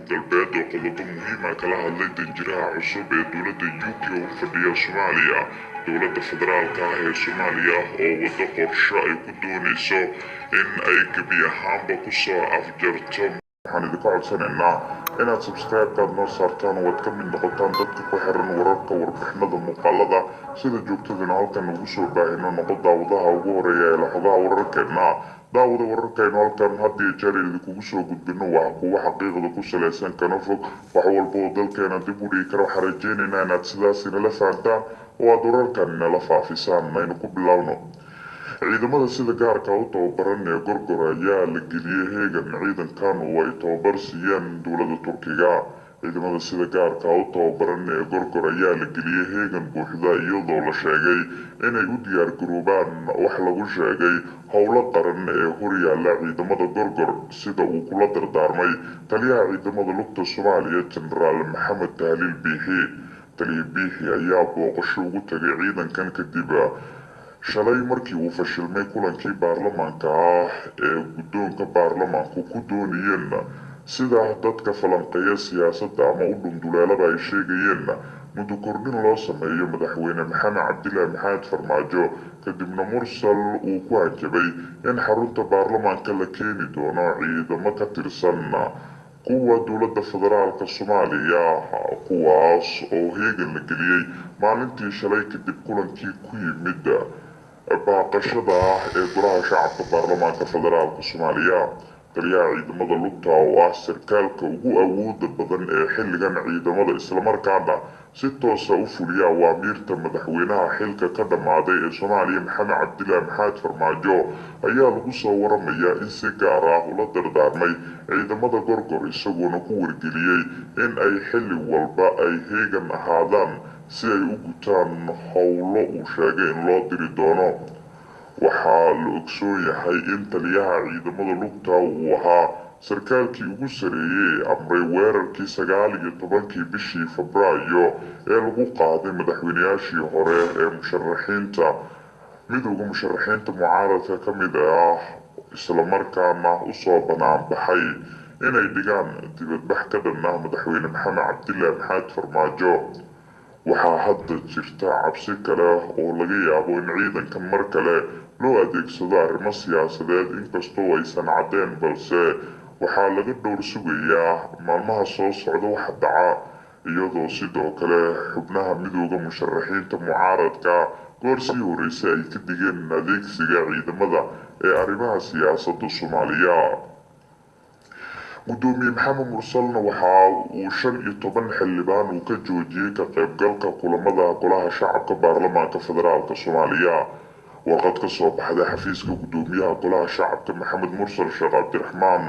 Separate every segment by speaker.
Speaker 1: galbeed oo qodobo muhiima kala hadlay danjiraha cusub ee dowladda UK u fadhiya Soomaaliya. Dowladda federaalka ah ee Soomaaliya oo wado qorshe ay ku doonayso in ay gebi ahaanba ku soo afjarto. Waxaan idinka codsanaynaa inaad subscribe-kaad noo saartaan oo aad ka mid noqotaan dadka ku xiran wararka, warbixinada, muuqaalada sida joogtadana halkan ugu soo baahino. Noqo daawadaha ugu horeeya ee la xogaha wararkeena. daawada wararkaynu halkan had iyo jeer idinkugu soo gudbino waa kuwa xaqiiqda ku saleysan kana fog wax walba oo dalkeena dib u dhigi kara. waxaan rajeynaynaa inaad sidaas inala fahantaan oo aad wararkan inala faafisaan. aynu ku bilowno. ciidamada sida gaarka u tababaran ee gorgor ayaa la geliyey heegan. ciidankan oo ay tababar siiyeen dowladda Turkiga. ciidamada sida gaarka u tababaran ee gorgor ayaa la geliyey heegan buuxda iyadoo la sheegay inay u diyaar garoobaan wax lagu sheegay howlo qaran ee horyaala ciidamada gorgor, sida uu kula dardaarmay taliyaha ciidamada lugta Soomaaliya Generaal Maxamed Tahliil Biixi. Taliya Biixi ayaa booqasho ugu tagay ciidankan kadib shalay markii uu fashilmay kulankii baarlamaanka ah ee guddoonka baarlamaanku ku doonayeen, sida dadka falanqeeya siyaasadda ama u dhunduleelaba ay sheegayeen, muddo kordhin loo sameeyo madaxweyne maxamed cabdilaahi maxamed farmaajo. kadibna mursal uu ku hanjabay in xarunta baarlamaanka la keeni doono ciidamo ka tirsan kuwa dowladda federaalka Soomaaliya, kuwaas oo heegan la geliyey maalintii shalay kadib kulankii ku yimid baaqashada ah ee golaha shacabka baarlamaanka federaalka Soomaaliya. taliyaha ciidamada lugta oo ah sarkaalka ugu awooda badan ee xilligan ciidamada, islamarkaana si toosa u fuliya awaamiirta madaxweynaha xilka ka dhammaaday ee Soomaaliya maxamed cabdilaahi maxamed farmaajo, ayaa lagu soo waramayaa in si gaar ah ula dardaarmay ciidamada gorgor, isagoona ku wargeliyey in ay xilli walba ay heegan ahaadaan si ay u gutaan howlo uu sheegay in loo diri doono. waxaa la ogsoon yahay in taliyaha ciidamada lugta uu ahaa sarkaalkii ugu sareeyay amray weerarkii 19 bishii Febraayo ee lagu qaaday madaxweynayaashii hore ee midowga musharaxiinta mucaaradka ka mid ah, islamarkaana usoo banaanbaxay inay dhigaan dibadbax ka dhan ah madaxweyne maxamed cabdilaahi maxamed farmaajo. waxaa hadda jirta cabsi kale oo laga yaabo in ciidankan mar kale loo adeegsado arrimo siyaasadeed, inkastoo aysan caddeyn, balse waxaa laga dhowr sugayaa maalmaha soo socda waxa dhaca, iyadoo sidoo kale xubnaha midowga musharaxiinta mucaaradka goor sii horeysay ay ka digeen adeegsiga ciidamada ee arrimaha siyaasadda Soomaaliya. gudoomiye maxamed mursalna waxa uu 15 xildhibaan uu ka joojiyey ka qaybgalka kulamada golaha shacabka baarlamaanka federaalka Soomaaliya. warqad ka soo baxday xafiiska gudoomiyaha golaha shacabka maxamed mursal sheekh cabdiraxmaan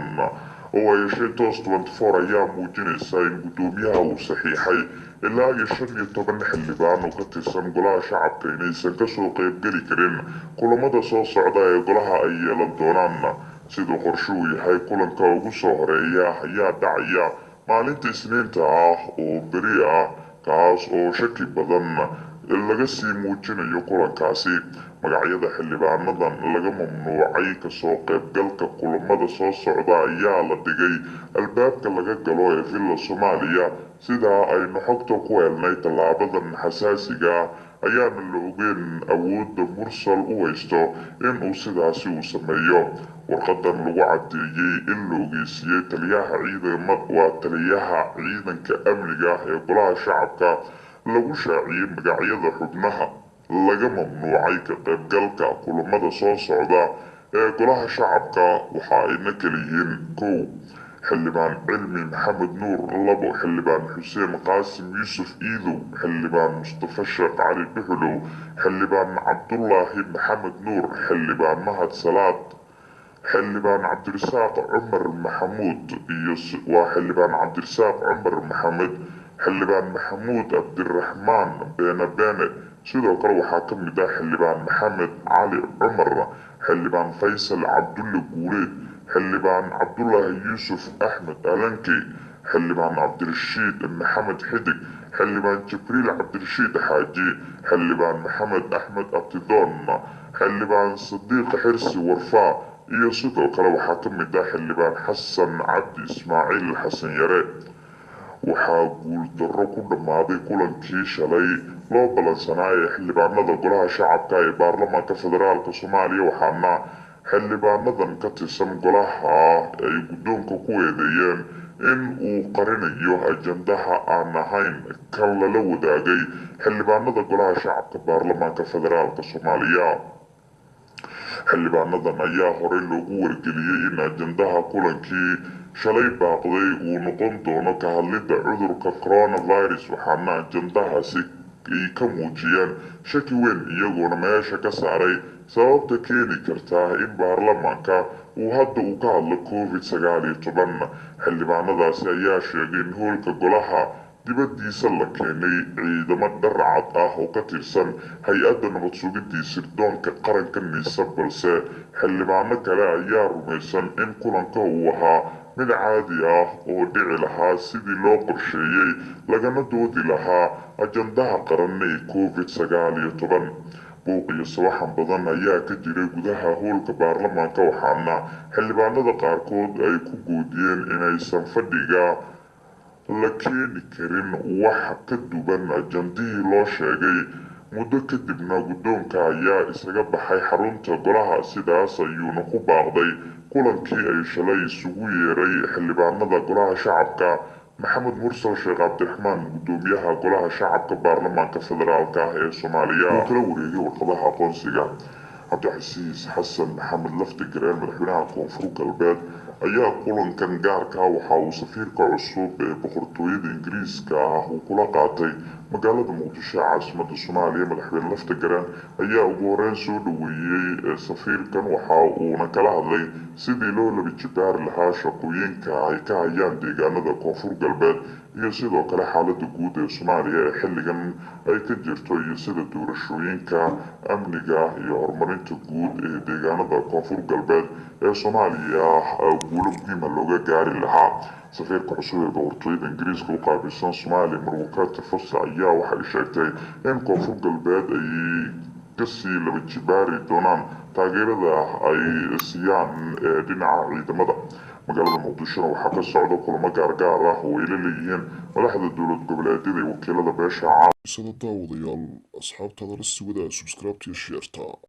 Speaker 1: oo ay heshay toos 24 ayaa muujinaysa in gudoomiyaha uu saxiixay ilaa 15 xildhibaan oo ka tirsan golaha shacabka inaysan kasoo qaybgeli karin kulamada soo socda ee golaha ay yeelan doonaan. siduu qorshe uu yahay, kulanka ugu soo horeeya ayaa dhacaya maalinta Isniinta ah oo beri ah, kaas oo shaki badan laga sii muujinayo kulankaasi. magacyada xildhibaanadan laga mamnuucay kasoo qaybgalka kulamada soo socda ayaa la dhigay albaabka laga galo ee villa Soomaaliya. sidaa aynu xogta ku helnay, tallaabadan xasaasiga ayaana la ogeyn awoodda mursal u haysto inuu sidaasi uu sameeyo. warqadan lagu cadeeyey in la ogeysiiyey taliyaha ciidanka amniga ee golaha shacabka, lagu shaaciyey magacyada xubnaha laga mamnuucay ka qaybgalka kulamada soo socda ee golaha shacabka. waxa ayna kala yihiin: 1. xildhibaan cilmi maxamed nuur, 2. xildhibaan xuseen qaasim yuusuf iidow, xildhibaan mustafa sheekh cali dhuxulow, xildhibaan cabdulaahi maxamed nuur, xildhibaan mahad salaad, xildhibaan cabdirasaaq cumar maxamuud xildhibaan cabdirasaaq cumar maxamed, xildhibaan maxamuud cabdiraxmaan beene. sidoo kale waxaa ka mid ah xildhibaan maxamed cali cumar, xildhibaan faysal cabdulle guuleed, xildhibaan cabdulaahi yuusuf axmed alanki, xildhibaan cabdirashiid maxamed xidig, xildhibaan jibriil cabdirashiid xaaji, xildhibaan maxamed axmed abtidoon, xildhibaan sadiiq xirsi warfaa, iyo sidoo kale waxaa ka mid ah xildhibaan xasan cabdi ismaaciil xasan yare. waxaa guuldarro ku dhammaaday kulankii shalay loo ballansanaa ee xildhibaanada golaha shacabka ee baarlamaanka federaalk soomaaliya, waxaana xildhibaanadan ka tirsan golaha ay guddoonka ku eedeeyeen in uu qarinayo ajandaha aan ahayn kan lala wadaagay xildhibaanada golaha shacabka baarlamaanka federaalk soomaaliya. xildhibaanadan ayaa horey loogu wargeliyey in ajandaha kulankii shalay baaqday uu noqon doono ka hadlidda cudurka coronavirus, waxaana ajandahaasi ay ka muujiyeen shaki weyn iyagoona meesha ka saaray sababta keeni karta in baarlamaanka uu hadda ka hadlo COVID-19. xildhibaanadaasi ayaa sheegay in hoolka golaha dibadiisa la keenay ciidamo dhar cad ah oo ka tirsan hay-adda nabad sugidii sirdoonka qaranka NISA, balse xildhibaano kale ayaa rumaysan in kulanka uu ahaa mid caadi ah oo dhici lahaa sidii loo qorsheeyey, lagana doodi lahaa ajandaha qaran ee COVID-19. buuq iyo sawaxan badan ayaa ka jiray gudaha hoolka baarlamaanka, waxaana xildhibaanada qaarkood ay ku goodiyeen inaysan fadhiga la keeni karin wax ka duwan ajandihii loo sheegay. muddo kadibna guddoonka ayaa isaga baxay xarunta golaha, sidaas ayuuna ku baaqday kulankii ay shalay isugu yeeray xildhibaanada golaha shacabka. maxamed mursal sheekh cabdiraxmaan, guddoomiyaha golaha shacabka baarlamaanka federaalk ee soomaaliya, uu kala wareegay warqadaha aqoonsiga. cabdicasiis xasan maxamed laftigareen, madaxweynaha koonfur galbeed, ayaa kulankan gaarka waxa uu safiirka cusub ee boqortooyada ingiriiska uu kula qaatay magaalada muqdisho caasimada soomaaliya. madaxweyne laftigareen ayaa ugu horeyn soo dhaweeyey safiirkan, waxa uuna kala hadlay sidii loo laba jibaari lahaa shaqooyinka ay ka hayaan deegaanada koonfur galbeed iyo sidoo kale xaalada guud ee soomaaliya ee xilligan ay ka jirto, iyo sida doorashooyinka, amniga iyo horumarinta guud ee deegaanada koonfur galbeed ee soomaaliya guulo muhiima looga gaari lahaa. safiirka cusub ee boqortooyada ingiriiska u qaabilsan soomaaliya marwakaati fosa ayaa waxay sheegtay in koonfur galbeed ay kasii laba jibaari doonaan taageerada ay siiyaan dhinaca ciidamada. magaalada muqdishona waxaa ka socda kulamo gaargaar ah oo ay la leeyihiin madaxda dowlad goboleedyada iyo wakiilada beesha caalamka. daawadayaal asxaabtaada la sii wadaa subscribe iyo sheerta.